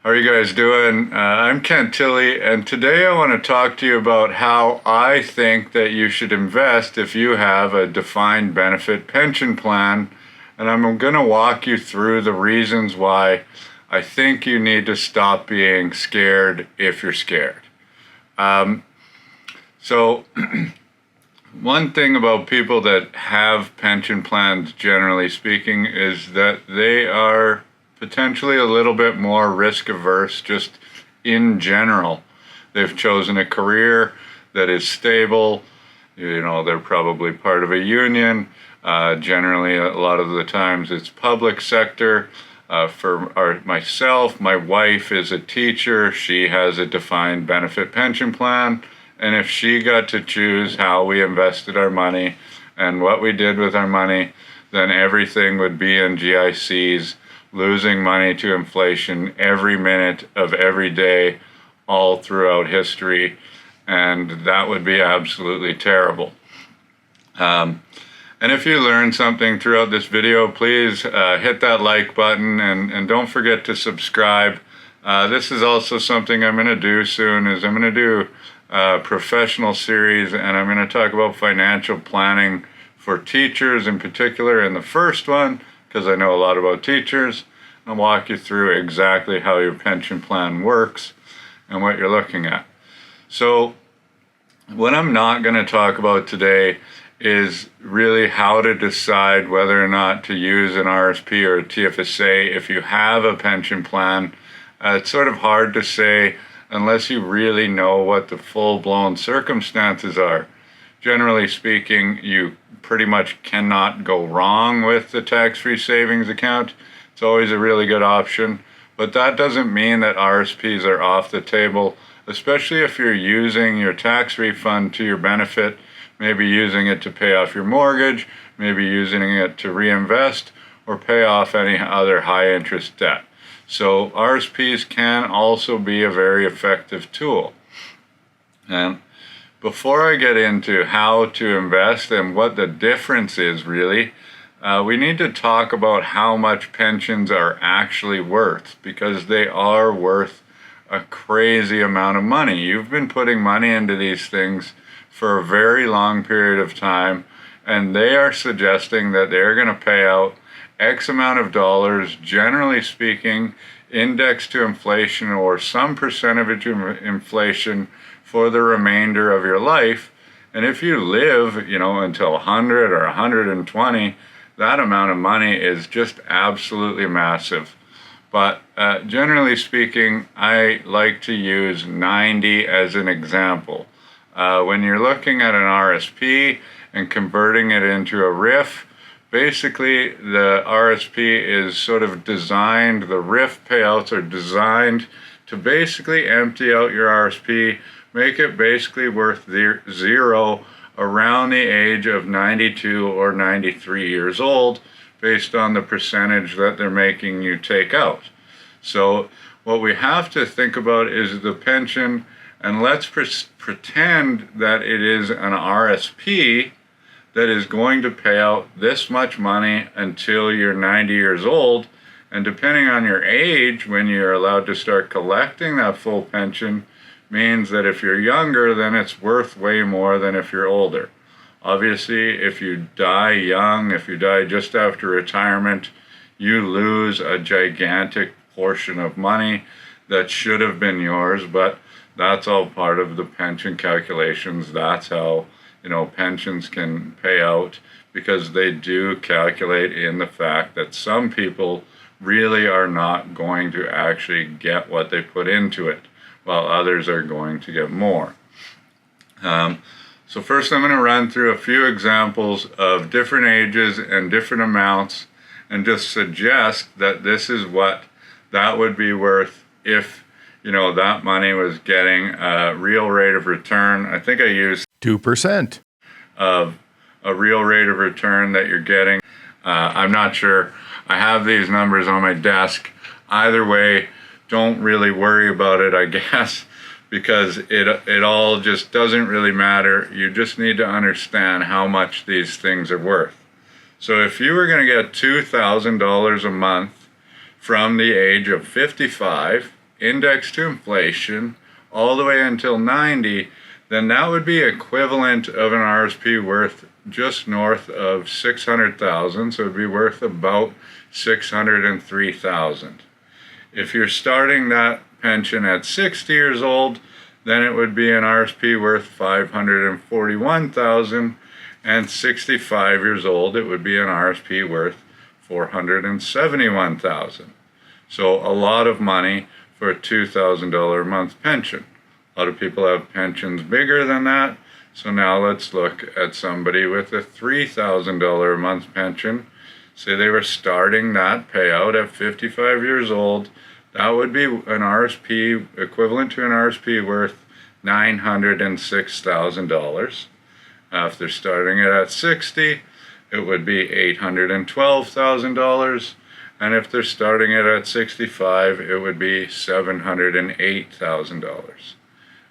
How are you guys doing? I'm Kent Tilley, and today I want to talk to you about how I think that you should invest if you have a defined benefit pension plan, and I'm going to walk you through the reasons why I think you need to stop being scared if you're scared. So one thing about people that have pension plans, generally speaking, is that they are potentially a little bit more risk averse just in general. They've chosen a career that is stable. They're probably part of a union. Generally, a lot of the times it's public sector. Myself, my wife is a teacher. She has a defined benefit pension plan. And if she got to choose how we invested our money and what we did with our money, then everything would be in GICs, losing money to inflation every minute of every day, all throughout history, and that would be absolutely terrible. And if you learned something throughout this video, please hit that like button and don't forget to subscribe. This is also something I'm going to do soon, is I'm going to do a professional series, and I'm going to talk about financial planning for teachers in particular in the first one, because I know a lot about teachers. I'll walk you through exactly how your pension plan works and what you're looking at. So what I'm not going to talk about today is really how to decide whether or not to use an RSP or a TFSA if you have a pension plan. It's sort of hard to say unless you really know what the full-blown circumstances are. Generally speaking, you pretty much cannot go wrong with the tax-free savings account. It's always a really good option, but that doesn't mean that RSPs are off the table, especially if you're using your tax refund to your benefit, maybe using it to pay off your mortgage, maybe using it to reinvest or pay off any other high-interest debt. So RSPs can also be a very effective tool. And before I get into how to invest and what the difference is really, we need to talk about how much pensions are actually worth, because they are worth a crazy amount of money. You've been putting money into these things for a very long period of time, and they are suggesting that they're going to pay out X amount of dollars, generally speaking, indexed to inflation or some percentage of inflation for the remainder of your life. And if you live, until 100 or 120, that amount of money is just absolutely massive. But generally speaking, I like to use 90 as an example. When you're looking at an RSP and converting it into a RIF, basically the RSP is sort of designed, the RIF payouts are designed to basically empty out your RSP, make it basically worth zero around the age of 92 or 93 years old, based on the percentage that they're making you take out. So what we have to think about is the pension, and let's pretend that it is an RSP that is going to pay out this much money until you're 90 years old, and depending on your age, when you're allowed to start collecting that full pension, means that if you're younger, then it's worth way more than if you're older. Obviously, if you die young, if you die just after retirement, you lose a gigantic portion of money that should have been yours, but that's all part of the pension calculations. That's how, pensions can pay out, because they do calculate in the fact that some people really are not going to actually get what they put into it, while others are going to get more. So first I'm going to run through a few examples of different ages and different amounts, and just suggest that this is what that would be worth if, that money was getting a real rate of return. I think I used 2%. Of a real rate of return that you're getting. I'm not sure. I have these numbers on my desk. Either way, don't really worry about it, I guess, because it all just doesn't really matter. You just need to understand how much these things are worth. So if you were going to get $2,000 a month from the age of 55 indexed to inflation all the way until 90, then that would be equivalent of an RSP worth just north of 600,000, so it would be worth about 603,000. If you're starting that pension at 60 years old, then it would be an RSP worth 541,000, and 65 years old, it would be an RSP worth 471,000. So a lot of money for a $2,000 a month pension. A lot of people have pensions bigger than that. So now let's look at somebody with a $3,000 a month pension. Say they were starting that payout at 55 years old. That would be an RSP equivalent to an RSP worth $906,000. If they're starting it at 60, it would be $812,000. And if they're starting it at 65, it would be $708,000.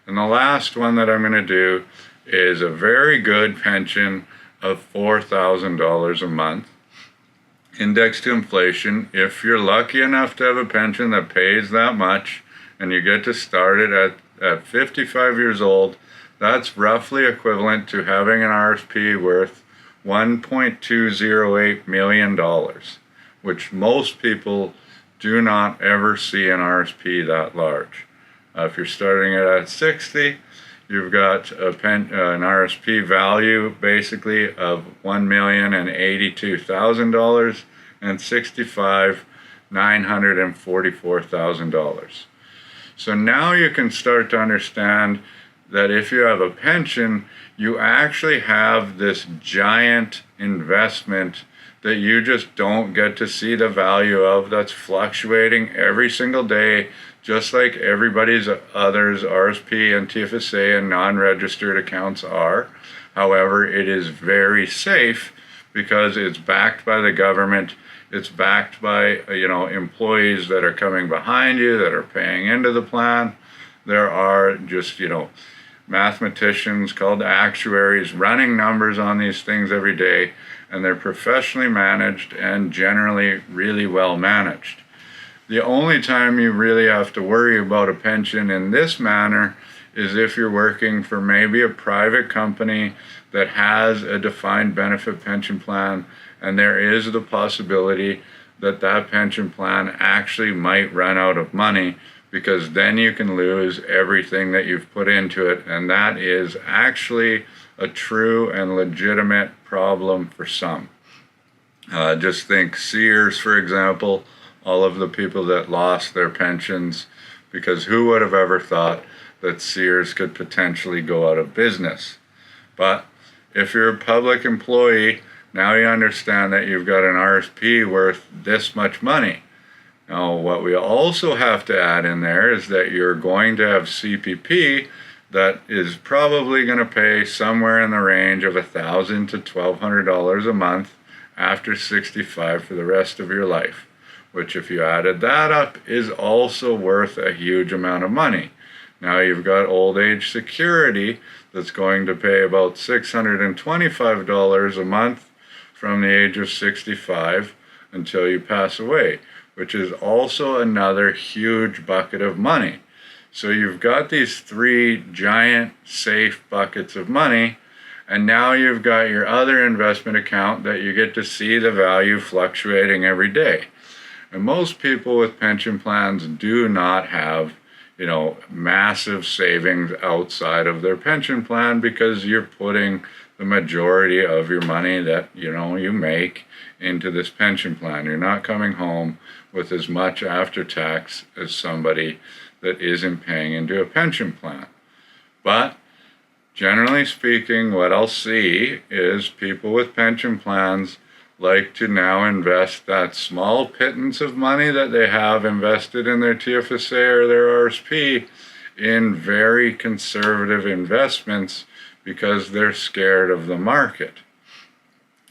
And the last one that I'm going to do is a very good pension of $4,000 a month, indexed to inflation. If you're lucky enough to have a pension that pays that much, and you get to start it at 55 years old, that's roughly equivalent to having an RSP worth $1.208 million, which most people do not ever see an RSP that large. If you're starting it at 60, you've got an RSP value basically of $1,082,000, and 65, $944,000. So now you can start to understand that if you have a pension, you actually have this giant investment that you just don't get to see the value of, that's fluctuating every single day, just like everybody's others RSP and TFSA and non-registered accounts are. However, it is very safe because it's backed by the government. It's backed by employees that are coming behind you, that are paying into the plan. There are just mathematicians called actuaries running numbers on these things every day, and they're professionally managed and generally really well managed. The only time you really have to worry about a pension in this manner is if you're working for maybe a private company that has a defined benefit pension plan, and there is the possibility that that pension plan actually might run out of money, because then you can lose everything that you've put into it, and that is actually a true and legitimate problem for some. Just think Sears, for example, all of the people that lost their pensions, because who would have ever thought that Sears could potentially go out of business? But if you're a public employee, now you understand that you've got an RSP worth this much money. Now, what we also have to add in there is that you're going to have CPP that is probably going to pay somewhere in the range of $1,000 to $1,200 a month after 65 for the rest of your life, which, if you added that up, is also worth a huge amount of money. Now you've got old age security that's going to pay about $625 a month from the age of 65 until you pass away, which is also another huge bucket of money. So you've got these three giant safe buckets of money, and now you've got your other investment account that you get to see the value fluctuating every day. And most people with pension plans do not have massive savings outside of their pension plan, because you're putting the majority of your money that you make into this pension plan. You're not coming home with as much after tax as somebody that isn't paying into a pension plan. But generally speaking, what I'll see is people with pension plans like to now invest that small pittance of money that they have invested in their TFSA or their RSP in very conservative investments because they're scared of the market.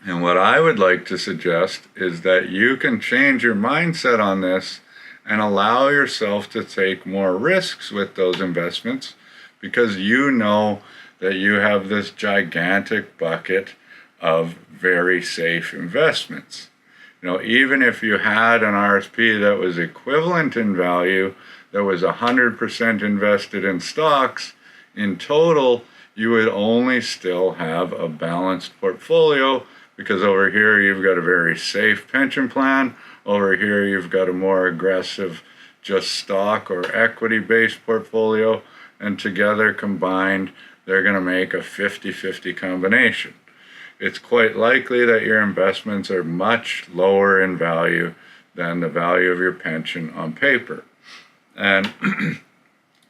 And what I would like to suggest is that you can change your mindset on this and allow yourself to take more risks with those investments, because you know that you have this gigantic bucket of very safe investments. Even if you had an RSP that was equivalent in value, that was 100% invested in stocks, in total, you would only still have a balanced portfolio, because over here you've got a very safe pension plan. Over here you've got a more aggressive just stock or equity-based portfolio, and together combined they're going to make a 50-50 combination. It's quite likely that your investments are much lower in value than the value of your pension on paper. And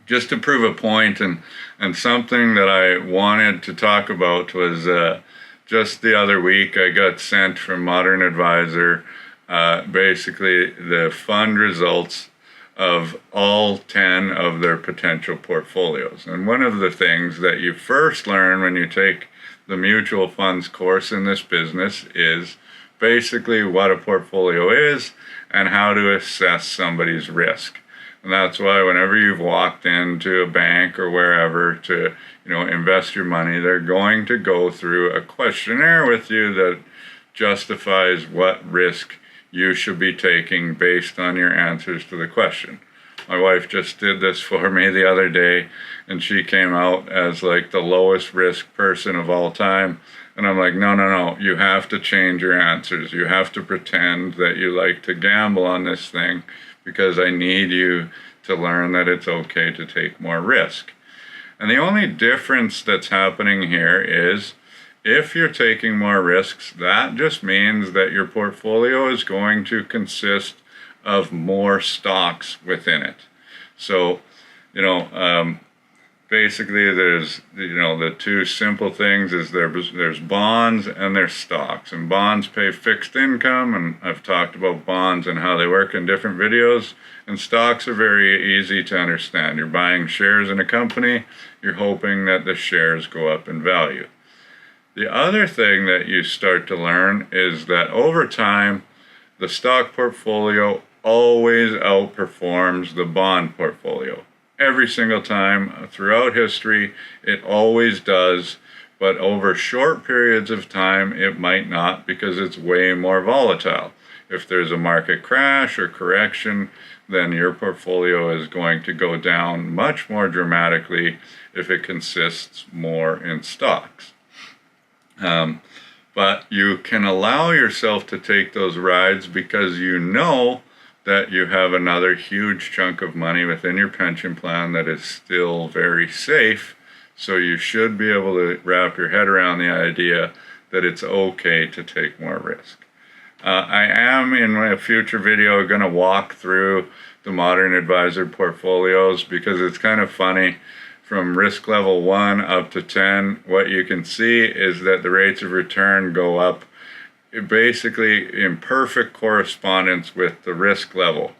just to prove a point, and something that I wanted to talk about was just the other week I got sent from Modern Advisor basically the fund results of all 10 of their potential portfolios. And one of the things that you first learn when you take the mutual funds course in this business is basically what a portfolio is and how to assess somebody's risk. And that's why whenever you've walked into a bank or wherever to, invest your money, they're going to go through a questionnaire with you that justifies what risk you should be taking based on your answers to the question. My wife just did this for me the other day, and she came out as like the lowest risk person of all time. And I'm like, no, you have to change your answers. You have to pretend that you like to gamble on this thing, because I need you to learn that it's okay to take more risk. And the only difference that's happening here is if you're taking more risks, that just means that your portfolio is going to consist of more stocks within it. So, basically there's, the two simple things is there's bonds and there's stocks. And bonds pay fixed income, and I've talked about bonds and how they work in different videos. And stocks are very easy to understand. You're buying shares in a company, you're hoping that the shares go up in value. The other thing that you start to learn is that over time, the stock portfolio always outperforms the bond portfolio. Every single time throughout history, it always does, but over short periods of time, it might not, because it's way more volatile. If there's a market crash or correction, then your portfolio is going to go down much more dramatically if it consists more in stocks. But you can allow yourself to take those rides because you know that you have another huge chunk of money within your pension plan that is still very safe. So you should be able to wrap your head around the idea that it's okay to take more risk. I am in a future video going to walk through the Modern Advisor portfolios, because it's kind of funny. From risk level 1 up to 10, what you can see is that the rates of return go up basically in perfect correspondence with the risk level.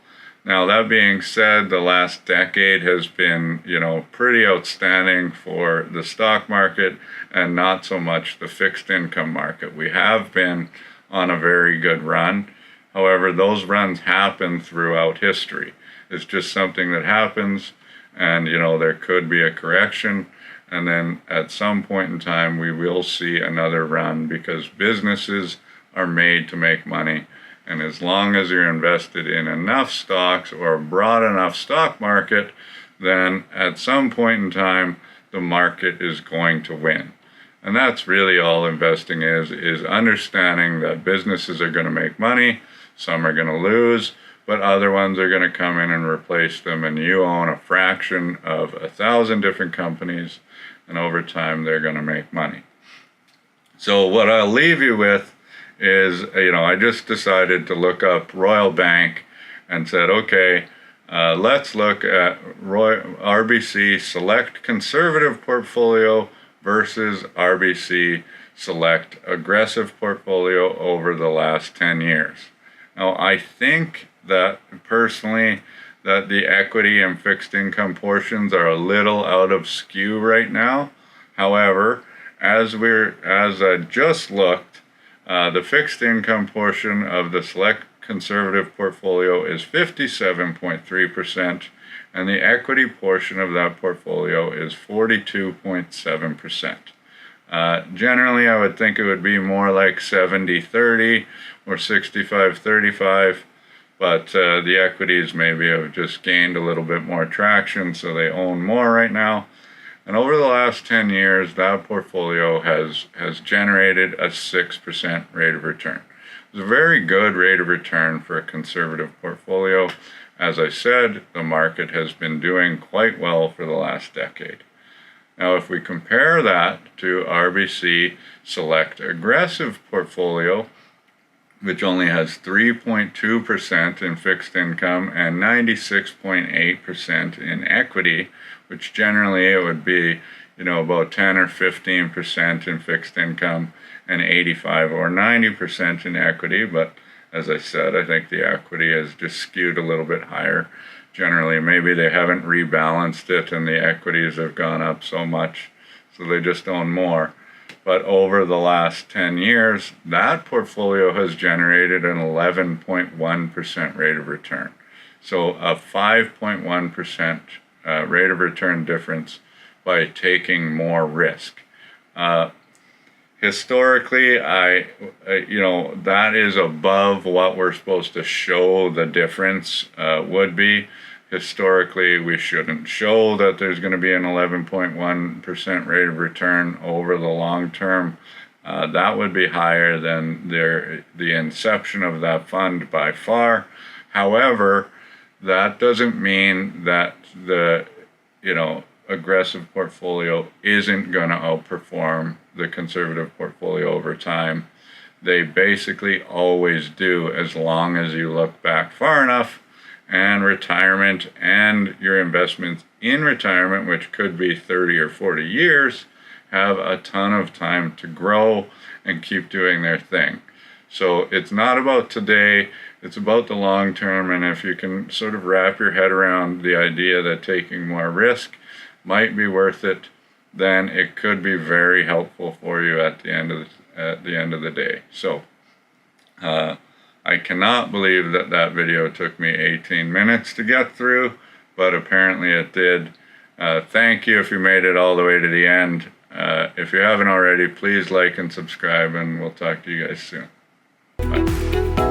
Now, that being said, the last decade has been, pretty outstanding for the stock market and not so much the fixed income market. We have been on a very good run. However, those runs happen throughout history. It's just something that happens. And, there could be a correction, and then at some point in time, we will see another run, because businesses are made to make money. And as long as you're invested in enough stocks or a broad enough stock market, then at some point in time, the market is going to win. And that's really all investing is understanding that businesses are going to make money, some are going to lose, but other ones are going to come in and replace them, and you own a fraction of 1,000 different companies, and over time they're going to make money. So what I'll leave you with is, I just decided to look up Royal Bank and said, okay, let's look at RBC Select Conservative Portfolio versus RBC Select Aggressive Portfolio over the last 10 years. Now, I think that personally that the equity and fixed income portions are a little out of skew right now. However, as I just looked, the fixed income portion of the Select Conservative Portfolio is 57.3%, and the equity portion of that portfolio is 42.7%. Generally, I would think it would be more like 70-30 or 65-35. but the equities maybe have just gained a little bit more traction, so they own more right now. And over the last 10 years, that portfolio has generated a 6% rate of return. It's a very good rate of return for a conservative portfolio. As I said, the market has been doing quite well for the last decade. Now, if we compare that to RBC Select Aggressive portfolio, which only has 3.2% in fixed income and 96.8% in equity, which generally it would be, about 10 or 15% in fixed income and 85 or 90% in equity. But as I said, I think the equity has just skewed a little bit higher. Generally, maybe they haven't rebalanced it and the equities have gone up so much, so they just own more. But over the last 10 years, that portfolio has generated an 11.1% rate of return. So a 5.1% rate of return difference by taking more risk. Historically, that is above what we're supposed to show the difference would be. Historically, we shouldn't show that there's going to be an 11.1% rate of return over the long term. That would be higher than the inception of that fund by far. However, that doesn't mean that the aggressive portfolio isn't going to outperform the conservative portfolio over time. They basically always do, as long as you look back far enough. And retirement and your investments in retirement, which could be 30 or 40 years, have a ton of time to grow and keep doing their thing. So it's not about today, it's about the long term. And if you can sort of wrap your head around the idea that taking more risk might be worth it, then it could be very helpful for you at the end of the day. So I cannot believe that video took me 18 minutes to get through, but apparently it did. Thank you if you made it all the way to the end. If you haven't already, please like and subscribe, and we'll talk to you guys soon. Bye.